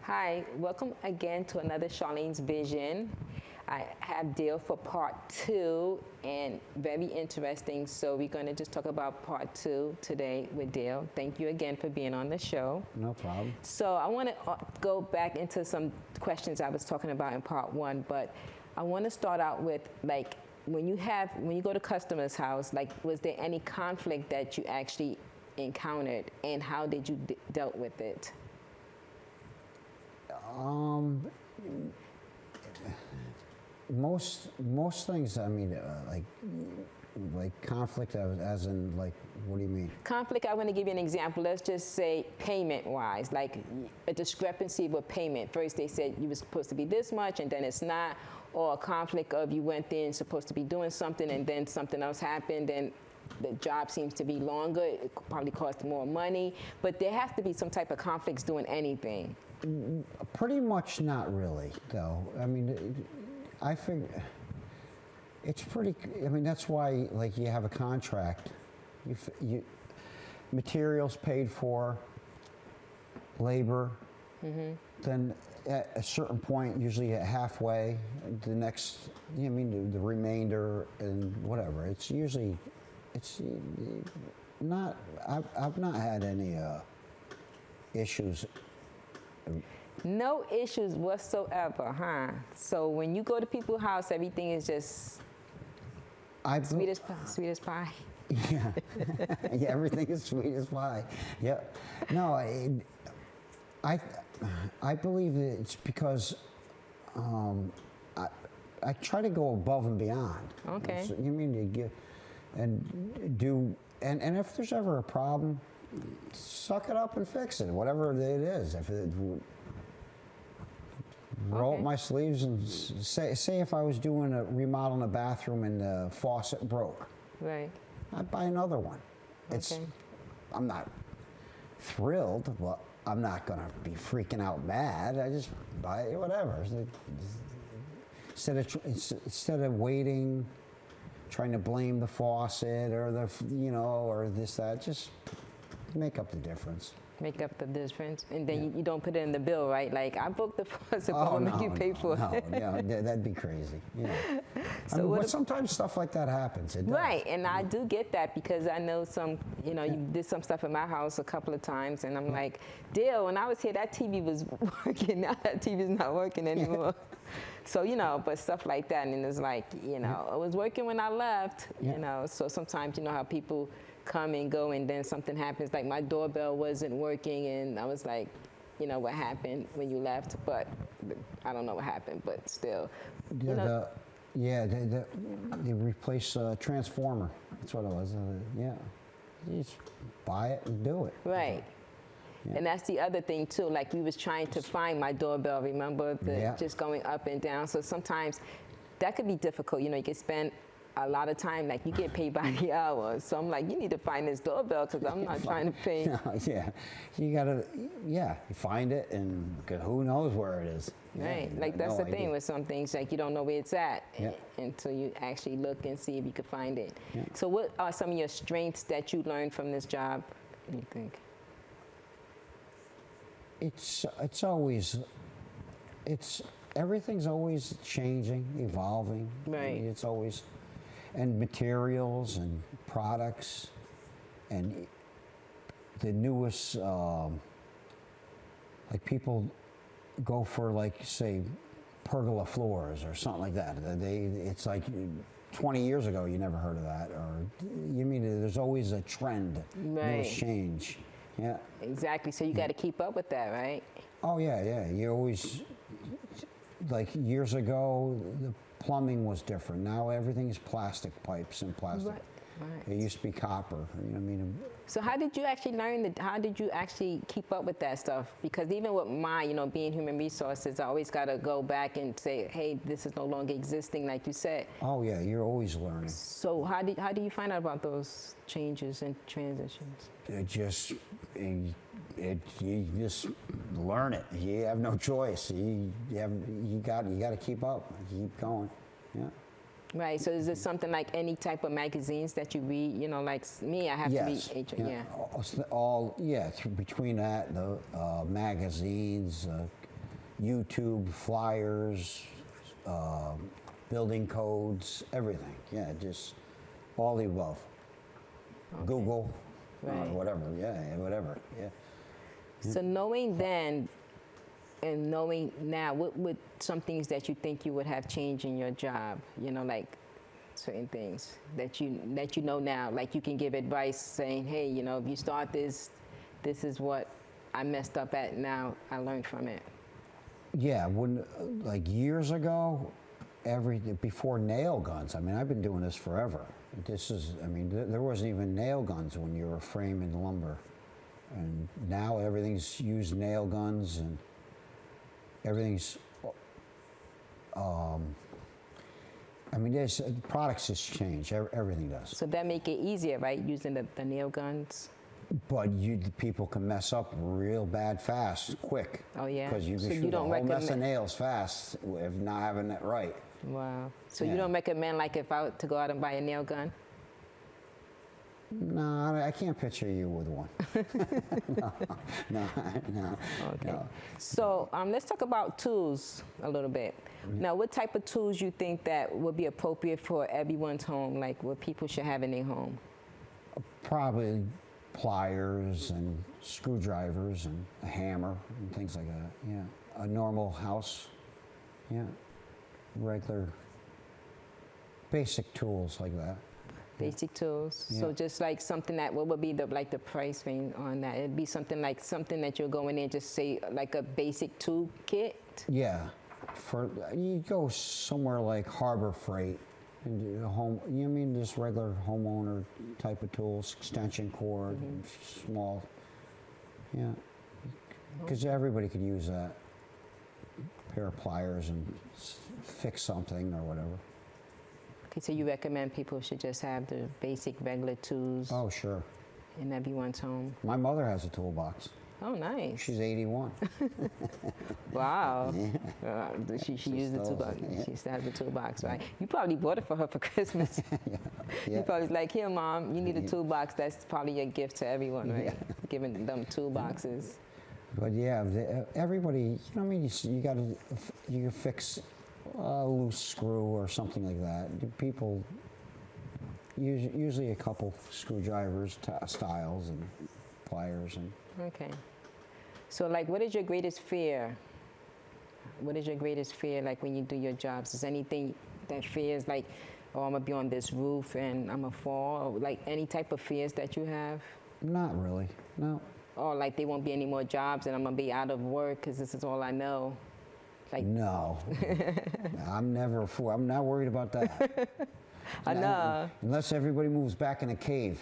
Hi, welcome again to another Charlene's Vision. I have Dale for part 2, and very interesting. So we're going to just talk about part 2 today with Dale. Thank you again for being on the show. No problem. So I want to go back into some questions I was talking about in part 1, but I want to start out with, like, when you go to customer's house, like, was there any conflict that you actually encountered, and how did you dealt with it? Most things. I mean, like conflict, as in, like, what do you mean? Conflict, I want to give you an example. Let's just say payment-wise, like a discrepancy with payment. First they said you were supposed to be this much, and then it's not. Or a conflict of you went there and supposed to be doing something, and then something else happened, and the job seems to be longer. It probably cost more money. But there has to be some type of conflicts doing anything. Pretty much not really, though. I mean, I think it's pretty. I mean, that's why, like, you have a contract. You materials paid for, labor. Mm-hmm. Then at a certain point, usually at halfway, the next. I mean, the remainder and whatever. It's usually, it's not. I've not had any issues. No issues whatsoever, huh? So when you go to people's house, everything is just sweet as pie. Yeah, yeah, everything is sweet as pie. Yeah, no, I believe that it's because I try to go above and beyond. Okay. So, you mean to get and do and if there's ever a problem, suck it up and fix it, whatever it is. Roll up my sleeves and say if I was doing remodeling a bathroom and the faucet broke, right? I'd buy another one. Okay. I'm not thrilled, but I'm not gonna be freaking out mad. I just buy it, whatever. Instead of waiting, trying to blame the faucet or or this, that, just make up the difference. Make up the difference, and then you don't put it in the bill, right? Like, I booked the faucet, but I'll make you pay for it. No, that'd be crazy. Yeah. So but sometimes stuff like that happens. It does. Right, and I do get that because I know you did some stuff in my house a couple of times, and I'm like, Dale, when I was here, that TV was working. Now that TV's not working anymore. So, but stuff like that, and it's like, it was working when I left, so sometimes, how people come and go, and then something happens, like my doorbell wasn't working, and I was like, what happened when you left? But I don't know what happened, but still. They replaced a transformer. That's what it was. You just buy it and do it. Right. Yeah. And that's the other thing too. Like, we was trying to find my doorbell. Remember, just going up and down. So sometimes that could be difficult. You can spend a lot of time, like, you get paid by the hour. So I'm like, you need to find this doorbell because I'm not trying to pay. No, you gotta, you find it, and who knows where it is. Right, like that's the thing with some things, like you don't know where it's at until you actually look and see if you can find it. Yeah. So what are some of your strengths that you learned from this job, you think? Everything's always changing, evolving. Right. It's always, and materials and products and the newest, like, people go for, like, say, pergola floors or something like that. It's like 20 years ago you never heard of that, or there's always a trend, newest change. Yeah. Exactly. So you got to keep up with that, right? Oh yeah. You always, like, years ago, the plumbing was different. Now everything is plastic pipes and plastic. Right. It used to be copper. So how did you actually learn how did you actually keep up with that stuff? Because even with my, being human resources, I always got to go back and say, hey, this is no longer existing, like you said. Oh yeah, you're always learning. So how do you find out about those changes and transitions? You just learn it. You have no choice. You got to keep up. Keep going. Yeah. Right. So is it something like any type of magazines that you read? Like me, I have to read between that, the magazines, YouTube, flyers, building codes, everything. Yeah, just all the above. Okay. Google, Right. whatever. Yeah, whatever. Yeah. So knowing then and knowing now, what would some things that you think you would have changed in your job? You know, like certain things that you know now, like you can give advice saying, hey, you know, if you start this is what I messed up at. Now I learned from it. Yeah, when like years ago, before nail guns. I mean, I've been doing this forever. I mean, there wasn't even nail guns when you were framing lumber, and now everything's used nail guns and everything's. I mean, products just change. Everything does. So that make it easier, right? Using the nail guns. But people can mess up real bad fast, quick. Oh yeah. Because you So can you shoot a don't whole mess of recommend- nails fast if not having it right. Wow. So Yeah. you don't recommend, like, if I were to go out and buy a nail gun? No, I can't picture you with one. No. Okay. No. So let's talk about tools a little bit. Now, what type of tools you think that would be appropriate for everyone's home, like what people should have in their home? Probably pliers and screwdrivers and a hammer and things like that. Yeah, a normal house. Yeah, regular, basic tools like that. Basic tools. So Yeah. just like something that, what would be the price range on that? It'd be something that you're going in, just say like a basic tool kit. Yeah, you go somewhere like Harbor Freight, and do a home. You mean just regular homeowner type of tools, extension cord, small. Yeah, because everybody could use that. Pair of pliers and fix something or whatever. Okay, so you recommend people should just have the basic regular tools Oh, sure. in everyone's home. My mother has a toolbox. Oh, nice. She's 81. Wow. She uses the still- toolbox. yeah. She still has the toolbox, right? You probably bought it for her for Christmas. Yeah. You probably was like, here, Mom, you need a toolbox. That's probably your gift to everyone, right? Giving them toolboxes. But yeah, everybody, you know what I mean? You can fix a loose screw or something like that. People, usually a couple screwdrivers, styles, and pliers. And Okay. So, like, what is your greatest fear? What is your greatest fear, like, when you do your jobs? Is anything that fears, like, oh, I'm going to be on this roof and I'm going to fall? Or, like, any type of fears that you have? Not really, no. Or, like, there won't be any more jobs and I'm going to be out of work because this is all I know? Like, No. I'm not worried about that. I know. Unless everybody moves back in a cave.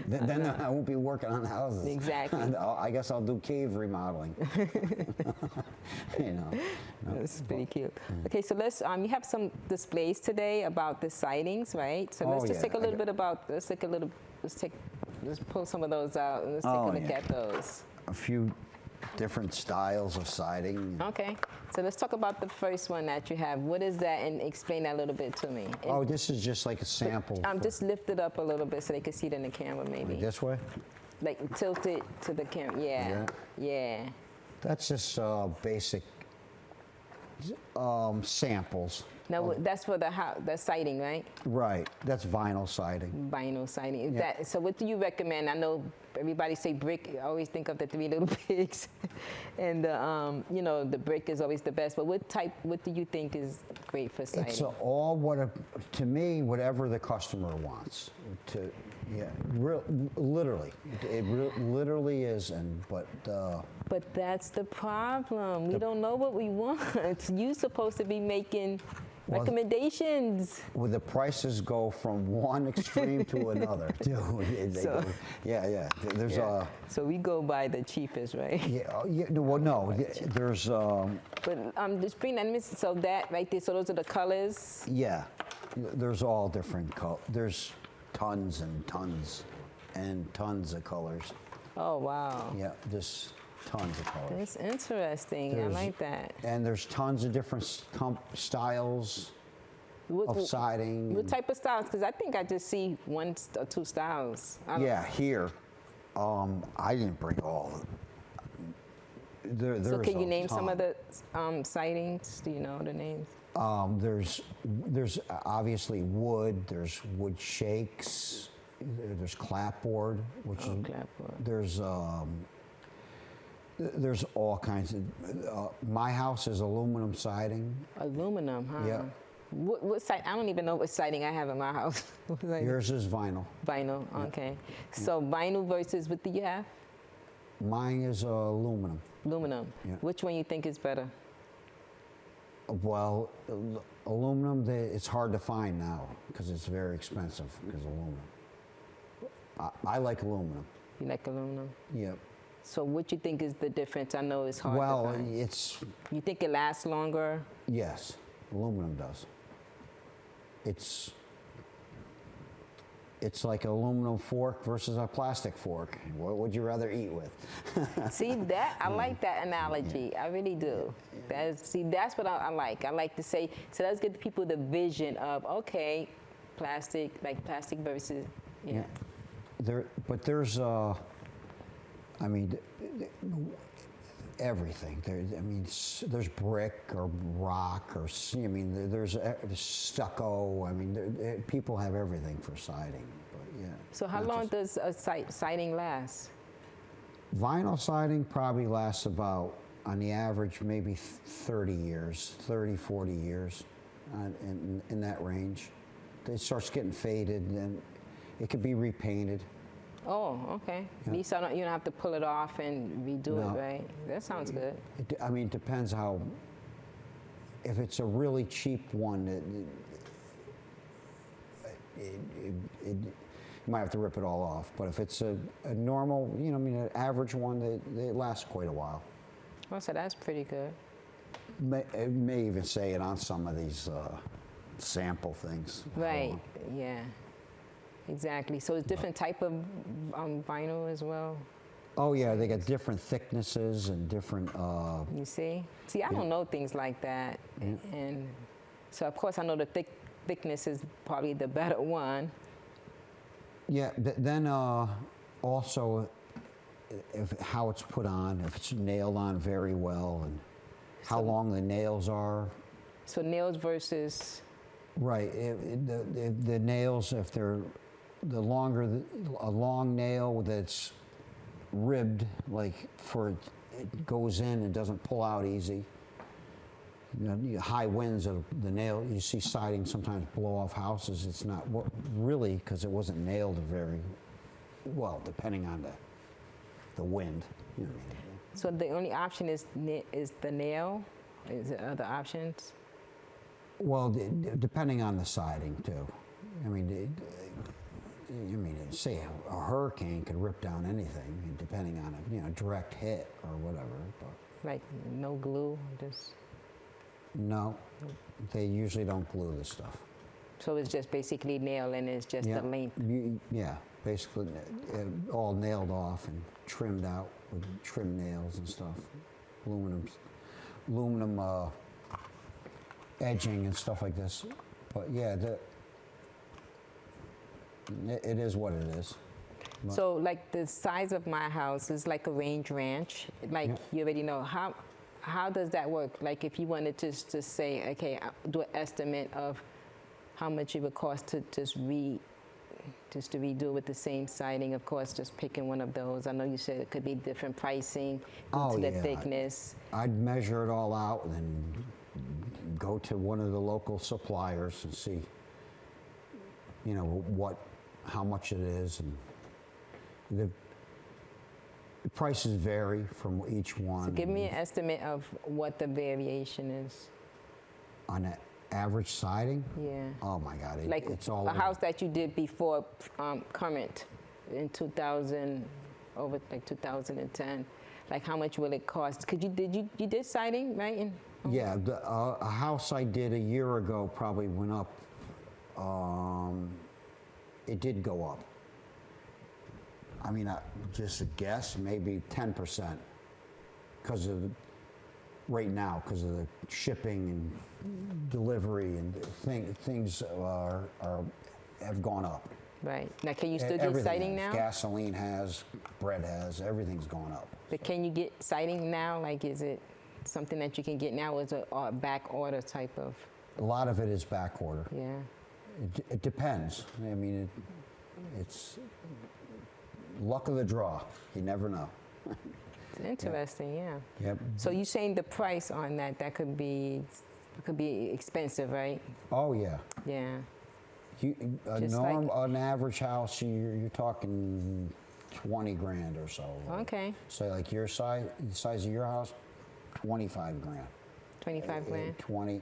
then I won't be working on houses. Exactly. I guess I'll do cave remodeling. You know. No. This is pretty cute. Okay, so let's, you have some displays today about the sightings, right? So let's Oh, just yeah, take a I little got- bit about, let's pull some of those out and let's take a Oh, look yeah. at those. A few different styles of siding. Okay, so let's talk about the first one that you have. What is that, and explain that a little bit to me. And, Oh, this is just like a sample. just lift it up a little bit so they can see it in the camera, maybe. This way? Like tilt it to the camera. Yeah. Yeah. That's just basic samples. Now that's for the house, that's siding, right? Right. That's vinyl siding. Vinyl siding. Is Yeah. that, so what do you recommend? I know everybody say brick. I always think of the Three Little Pigs, and you know, the brick is always the best. But what do you think is great for siding? It's all to me, whatever the customer wants. Literally, it literally is. But that's the problem. We don't know what we want. You're supposed to be making recommendations. Well, the prices go from one extreme to another, too. So- Yeah. There's So we go by the cheapest, right? no. There's But just bring that. So that right there. So those are the colors. yeah. There's all different colors. There's tons and tons and tons of colors. Oh wow. Yeah, just tons of colors. That's interesting. I like that. And there's tons of different styles of siding. What type of styles? Because I think I just see one or two styles. Yeah, here. I didn't bring all. there's So can you a name some ton. of the sidings? Do you know the names? There's obviously wood. There's wood shakes. There's clapboard, which is Clapboard. there's all kinds of. My house is aluminum siding. Aluminum, huh? Yeah. What siding? I don't even know what siding I have in my house. What siding? Yours is vinyl. Vinyl, okay. So vinyl versus what do you have? Mine is aluminum. Aluminum. Yeah. Which one you think is better? Well, aluminum, it's hard to find now because it's very expensive because aluminum. I like aluminum. You like aluminum? Yep. So what you think is the difference? I know it's hard Well, to find. You think it lasts longer? Yes, aluminum does. It's like an aluminum fork versus a plastic fork. What would you rather eat with? See that? I like that analogy. I really do. That's what I like. I like to say, so let's give the people the vision of, okay, plastic versus, yeah. But there's, I mean, everything. There's brick or rock or, I mean, there's stucco. I mean, people have everything for siding. But yeah. So how long does a siding last? Vinyl siding probably lasts about, on the average, maybe 30 years, 30, 40 years, in that range. It starts getting faded, and then it could be repainted. Oh, okay. At least you don't have to pull it off and redo it, right? That sounds good. I mean, it depends how. If it's a really cheap one, you might have to rip it all off. But if it's a normal, an average one, they last quite a while. Oh, so that's pretty good. It may even say it on some of these sample things. Right. Yeah. Exactly. So it's different type of vinyl as well. Oh yeah, they got different thicknesses and different. You see? See, I don't know things like that, and so of course I know the thickness is probably the better one. Yeah. Then also, how it's put on, if it's nailed on very well, and how long the nails are. So nails versus. Right. The nails, if they're a long nail that's ribbed, like it goes in and doesn't pull out easy. High winds of the nail, you see siding sometimes blow off houses. It's not really because it wasn't nailed very well, depending on the wind. You know what I mean? So the only option is the nail. Is there other options? Well, depending on the siding too. I mean, say a hurricane could rip down anything, depending on a direct hit or whatever. But Like no glue, just. no, they usually don't glue the stuff. So it's just basically nail and it's just the length. Yeah, basically all nailed off and trimmed out with trim nails and stuff. Aluminum edging and stuff like this. But yeah, it is what it is. But So like the size of my house is like a ranch. Like you already know how does that work? Like if you wanted to say, okay, do an estimate of how much it would cost to just to redo with the same siding. Of course, just picking one of those. I know you said it could be different pricing due to the thickness. I'd measure it all out and then go to one of the local suppliers and see, how much it is, and the prices vary from each one. So give me an estimate of what the variation is. On an average siding? Yeah. Oh my God, Like it's all a house that you did before current in 2000, over like 2010. Like how much will it cost? Cause you did siding, right? Yeah, a house I did a year ago probably went up. It did go up. I mean, just a guess, maybe 10%, because of right now, because of the shipping and delivery and things have gone up. Right. Now, can you still get Everything siding has. now? Gasoline has, bread has, everything's going up. But can you get siding now? Like, is it something that you can get now, or is it a back order type of? A lot of it is back order. Yeah. It depends. I mean, it's luck of the draw. You never know. It's interesting, yeah. Yep. So you saying the price on that could be expensive, right? Oh yeah. Yeah. Just an average house, you're talking 20 grand or so. Okay. So like your size, the size of your house, 25 grand. 25 grand. 20,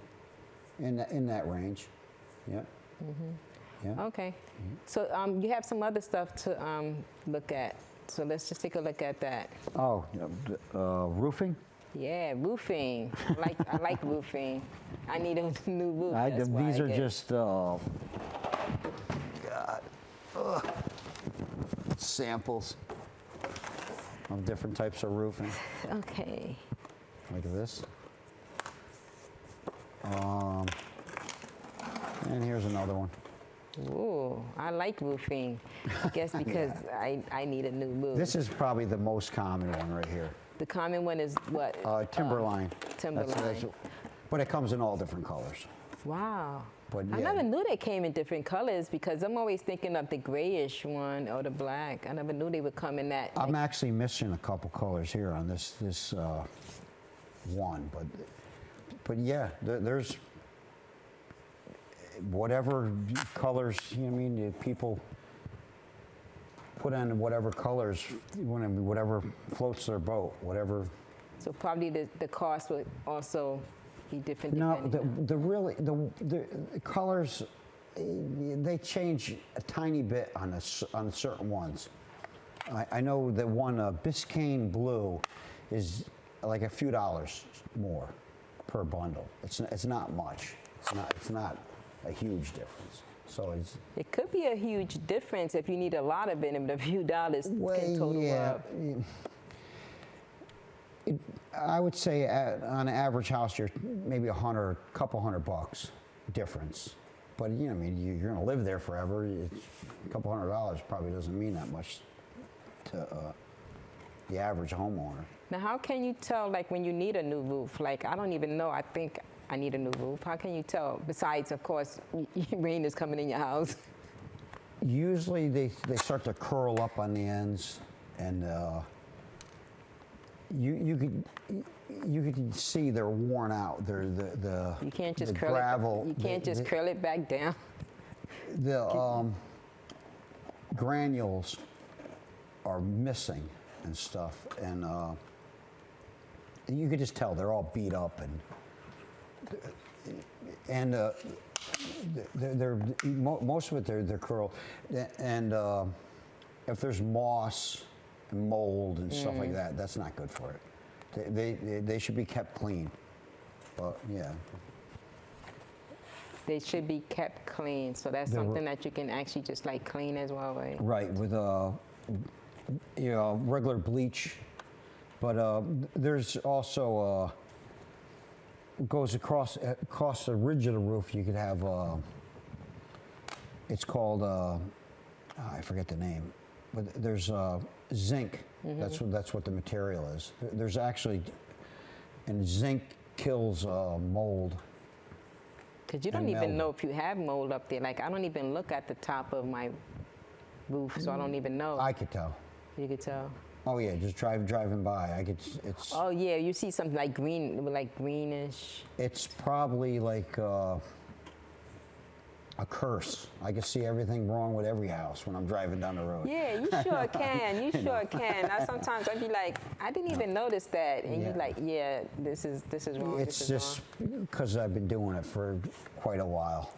in that range. Yeah. Yeah. Okay. So you have some other stuff to look at. So let's just take a look at that. Oh, roofing? Yeah, roofing. I like roofing. I need a new roof. That's why These I are get- just samples of different types of roofing, Okay. like this. And here's another one. Ooh, I like roofing. I guess because I need a new roof. This is probably the most common one right here. The common one is what? Timberline. Timberline. But it comes in all different colors. Wow. But I yeah. never knew they came in different colors because I'm always thinking of the grayish one or the black. I never knew they would come in that. I'm actually missing a couple colors here on this one, but yeah, there's whatever colors. You know what I mean? The people put in whatever colors, whatever floats their boat, whatever. So probably the cost would also be different. No, depending the colors, they change a tiny bit on certain ones. I know that one Biscayne blue is like a few dollars more per bundle. It's not much. It's not a huge difference. So It could be a huge difference if you need a lot of it, and a few dollars can total up. I would say on an average house, you're maybe a couple $100 difference. But you know, I mean, you're going to live there forever. A couple $100 probably doesn't mean that much to the average homeowner. Now, how can you tell, like, when you need a new roof? Like, I don't even know. I think I need a new roof. How can you tell? Besides, of course, rain is coming in your house. Usually, they start to curl up on the ends, and you could see they're worn out. They're the You can't just the curl gravel, it. You can't just curl it back down. The granules are missing and stuff, and you could just tell they're all beat up, and most of it they're curled, and if there's moss and mold and stuff like that, that's not good for it. They should be kept clean. But yeah. They should be kept clean. So that's something that you can actually just like clean as well, right? Right, with regular bleach, but there's also goes across the ridge of the roof. You could have it's called I forget the name, but there's zinc. That's what the material is. There's actually, and zinc kills mold. Because you don't even know if you have mold up there. Like, I don't even look at the top of my roof, so I don't even know. I could tell. You could tell. Oh yeah, just driving by, I could. It's. Oh yeah, you see something like green, like greenish. It's probably like a curse. I can see everything wrong with every house when I'm driving down the road. Yeah, you sure can. You sure can. Sometimes I'd be like, I didn't even notice that, and you're like, yeah, this is wrong. It's just because I've been doing it for quite a while,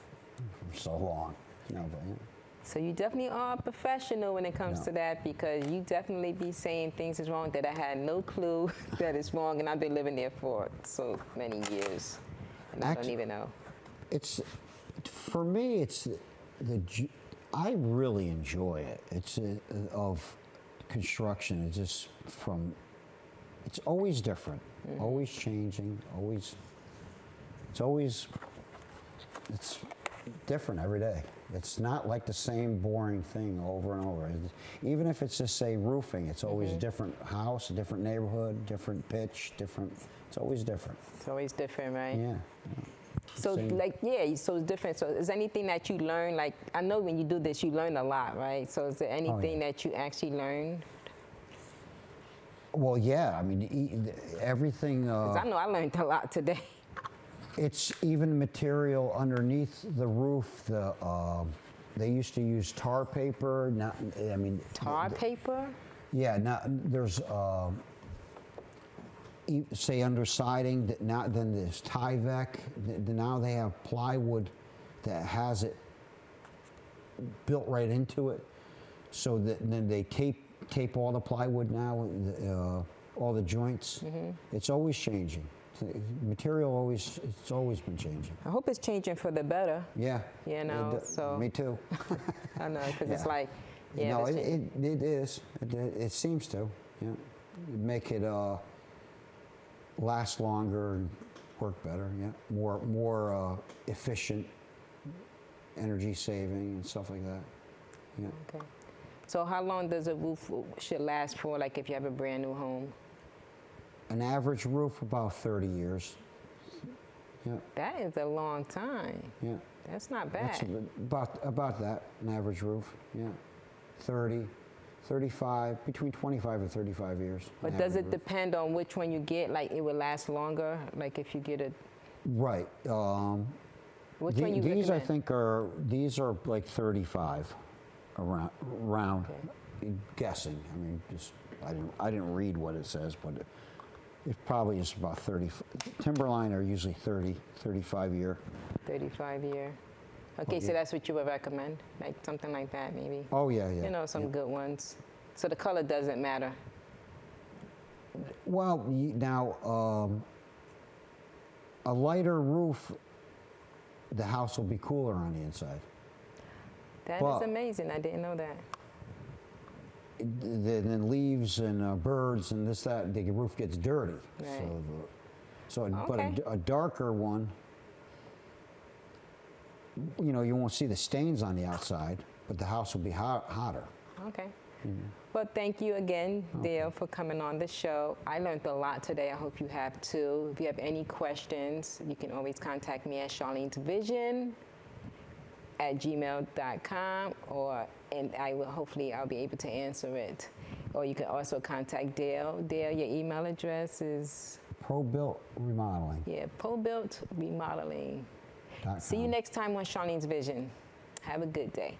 for so long. But, yeah. So you definitely are a professional when it comes to that, because you definitely be saying things is wrong that I had no clue that is wrong, and I've been living there for so many years, and I don't even know. For me, I really enjoy it. It's of construction. It's just it's always different, always changing, it's different every day. It's not like the same boring thing over and over. Even if it's just, say, roofing, it's always a different house, a different neighborhood, different pitch, different, it's always different. It's always different, right? Yeah. So Same. like, yeah, so it's different. So is there anything that you learn? Like, I know when you do this, you learn a lot, right? So is there anything that you actually learned? Well, yeah, I mean, everything, 'Cause I know I learned a lot today. it's even material underneath the roof. They used to use tar paper. Not, I mean, Tar paper? yeah. Now there's say under siding. Then there's Tyvek. Now they have plywood that has it built right into it. So that then they tape all the plywood now. All the joints. It's always changing. Material it's always been changing. I hope it's changing for the better. Yeah. You know, so. Me too. I know, because it's Yeah. like, yeah. No, that's it is. It seems to. Yeah. Make it last longer and work better. Yeah. More efficient, energy saving and stuff like that. Yeah. Okay. So how long does a roof should last for, like if you have a brand new home? An average roof about 30 years. Yeah. That is a long time. Yeah. That's not That's bad. about that, an average roof. Yeah. 30, 35, between 25 and 35 years. But an does average it roof. depend on which one you get? Like it will last longer? Like if you get a, Right. which one you These I recommend? think are like 35 around guessing. I mean, just I didn't read what it says, but it probably is about 30. Timberline are usually 30, 35 year. 35 year. Okay, so that's what you would recommend? Like something like that maybe? Oh yeah, yeah. You know, some yeah. good ones. So the color doesn't matter. Well, now a lighter roof, the house will be cooler on the inside. That is But- amazing. I didn't know that. Then leaves and birds and this that the roof gets dirty. Right. But Okay. a darker one, you know, you won't see the stains on the outside, but the house will be hotter. Okay. Well, thank you again, Dale, for coming on the show. I learned a lot today. I hope you have too. If you have any questions, you can always contact me at charlenesvision@gmail.com, and hopefully I'll be able to answer it. Or you can also contact Dale. Dale, your email address is Pro-built remodeling. ProBuilt Remodeling. See you next time on Charlene's Vision. Have a good day.